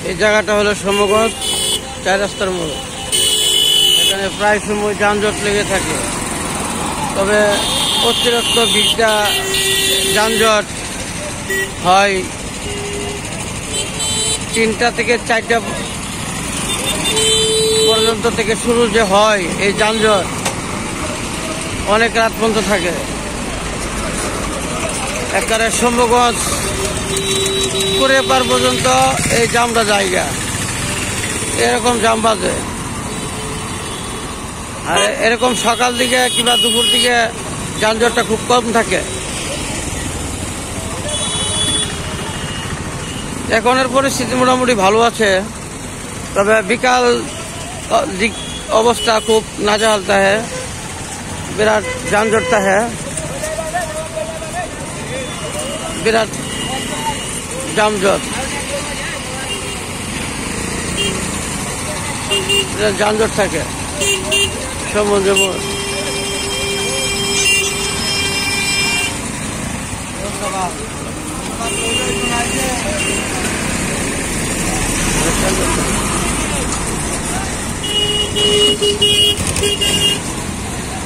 এই জায়গাটা হলো সমগঞ্জ 4 রাস্তার মোড়। এখানে প্রায় সময় যানজট লেগে থাকে, তবে অতিরিক্ত ভিড়টা যানজট হয় 3টা থেকে 4টা পর্যন্ত থেকে শুরু যে হয় এই যানজট, অনেক রাত পর্যন্ত থাকে। একেবারে শম্ভুগঞ্জ করে পার পর্যন্ত এই জামটা জায়গা, এরকম জাম বাজে। আর এরকম সকাল দিকে কিংবা দুপুর দিকে যানজটটা খুব কম থাকে। এখনের পরিস্থিতি মোটামুটি ভালো আছে, তবে বিকাল দিক অবস্থা খুব নাজেহাল থাকে, বিরাট যানজট থাকে, বিরাট যানজট যানজট থাকে সমুদ্র মোড়। ধন্যবাদ।